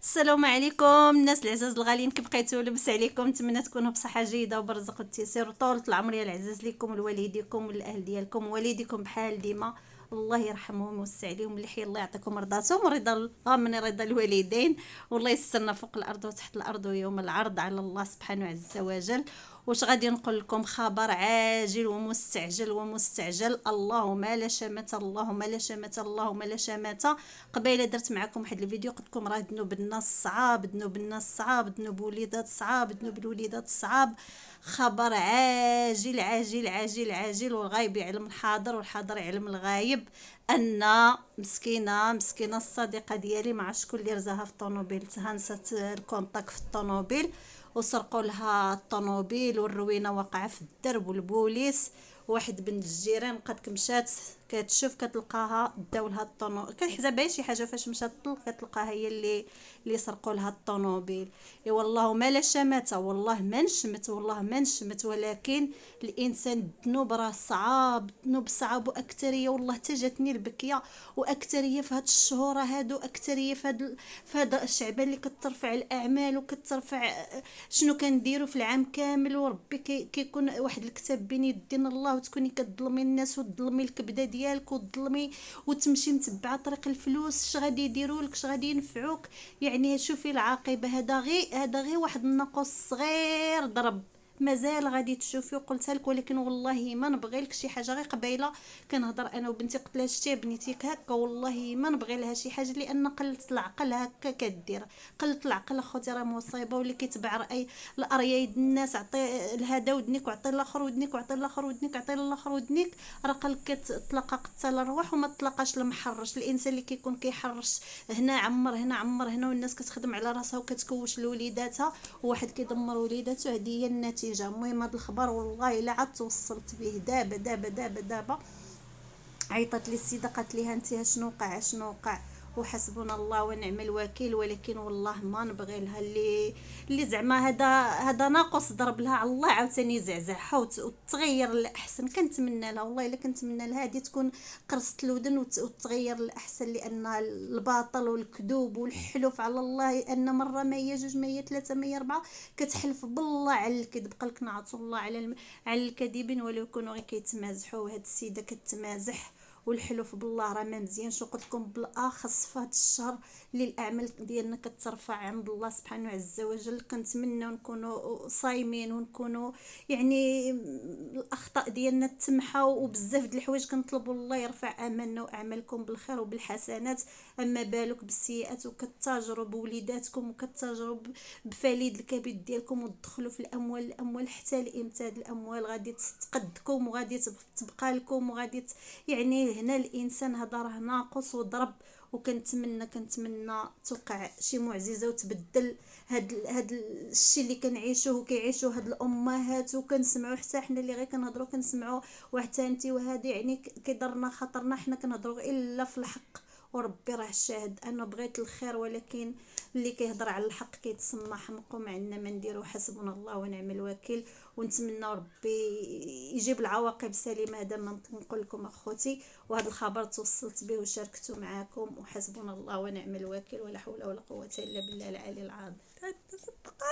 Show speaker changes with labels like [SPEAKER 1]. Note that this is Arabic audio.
[SPEAKER 1] السلام عليكم الناس العزاز الغاليين، كي بقيتوا لبس عليكم. نتمنى تكونوا بصحه جيده وبرزق والتيسير وطولة العمر يا العزاز ليكم ولوالديكم والاهل ديالكم ووالديكم بحال ديما. الله يرحمهم ويوسع عليهم، اللي حي الله يعطيكم رضاتهم ورضا من رضا الوالدين. والله يسرنا فوق الارض وتحت الارض ويوم العرض على الله سبحانه عز وجل. واش غادي نقول لكم؟ خبر عاجل ومستعجل ومستعجل. اللهم لا شماتة، اللهم لا شماتة، اللهم لا شماتة. قبيله درت معكم واحد الفيديو قلت لكم راه ذنوب الناس صعاب، ذنوب الناس صعاب، ذنوب الوليدات صعاب، ذنوب الوليدات صعاب. خبر عاجل عاجل عاجل عاجل، والغايب يعلم الحاضر والحاضر يعلم الغايب. ان مسكينه الصديقه ديالي، ما عرفتش شكون اللي رزاها في الطوموبيل، تهنست الكونطاك في الطوموبيل وسرقوا لها الطوموبيل، والروينه واقعه في الدرب والبوليس. واحد بنت الجيران بقات مشات كتشوف كتلقاها داو لها كتحسب بها شي حاجه، فاش مشات تطلق كتلقاها هي اللي سرقوا لها الطوموبيل. اي والله ما لا شماتة، والله ما نشمت، والله ما نشمت، ولكن الانسان الذنوب راه صعاب، ذنوب صعاب واكثريه. والله تجتني البكيه، واكثريه في هاد الشهور هادو، اكثريه في هاد الشعبان اللي كترفع الاعمال وكترفع شنو كنديروا في العام كامل. وربي كيكون واحد الكتاب بين يدين الله، وتكوني كتظلمي الناس وتظلمي الكبده ديالك وتظلمي وتمشي متبعه طريق الفلوس. اش غادي يديروا لك؟ اش غادي ينفعوك؟ يعني شوفي العاقبه. هذا غير واحد النقص صغير ضرب، مازال غادي تشوفي. وقلتها لك، ولكن والله ما نبغي لك شي حاجه. غير قبيله كنهضر انا وبنتي، قلت لها شتي بنيتيك هكا، والله ما نبغي لها شي حاجه، لان قلت العقل هكا كدير. قلت العقل اخوتي راه مصيبه، واللي كيتبع راي الاريايد الناس، عطي لهذا ودنيك وعطي الاخر ودنيك وعطي الاخر ودنيك وعطي الاخر ودنيك. راه قالك كتطلق قتال الروح وما تطلقاش المحرش. الانسان اللي كيكون كيحرش هنا عمر هنا عمر هنا، والناس كتخدم على راسها وكتكوش لوليداتها، وواحد كيدمر وليداته. هذه هي النتيجه. المهم هذا الخبر والله الا عاد توصلت به دابا دابا دابا دابا. عيطت لي السيده قالت لي انت شنو وقع شنو وقع؟ وحسبنا الله ونعم الوكيل. ولكن والله ما نبغي لها اللي زعما هذا ناقص ضرب لها على الله عاوتاني يزعزعها وتغير الاحسن. كنتمنى لها والله الا كنتمنى لها هذه تكون قرصت الودن وتغير الاحسن، لان الباطل والكذوب والحلف على الله ان مره ما هي جوج ما هي ثلاثه ما هي اربعه، كتحلف بالله على الكذب. قالك نعطوا الله على الكاذبين ولو يكونوا غير كيتمازحوا. وهاد السيده كتمازح، والحلف بالله راه ما مزيانش. وقلت لكم بالاخص في هذا الشهر اللي الاعمال ديالنا كترفع عند الله سبحانه عز وجل، كنتمنى نكونوا صايمين ونكونوا يعني الاخطاء ديالنا تمحى. وبزاف د الحوايج كنطلبوا الله يرفع امالنا واعمالكم بالخير وبالحسنات. اما بالك بالسيئات، وكتاجروا بوليداتكم وكتاجروا بفليد الكبد ديالكم وتدخلوا في الاموال حتى لامتى؟ الاموال غادي تقدكم وغادي تبقى لكم وغادي يعني هنا الانسان هذا راه ناقص وضرب. كنتمنى توقع شي معجزه وتبدل هاد الشيء اللي كنعيشوه وكيعيشوه هاد الامهات. وكنسمعوا حتى حنا اللي غير كنهضروا كنسمعوا واحد تانتي وهذه يعني كيضرنا خاطرنا حنا كنهضروا الا في الحق. وربي راه الشاهد، انا بغيت الخير، ولكن اللي كيهضر على الحق كيتسمى حمق وما عندنا ما نديرو. حسبنا الله ونعم الوكيل. ونتمنى ربي يجيب العواقب سليمه. هذا ما نقول لكم اخوتي، وهذا الخبر توصلت به وشاركته معكم. وحسبنا الله ونعم الوكيل، ولا حول ولا قوه الا بالله العلي العظيم.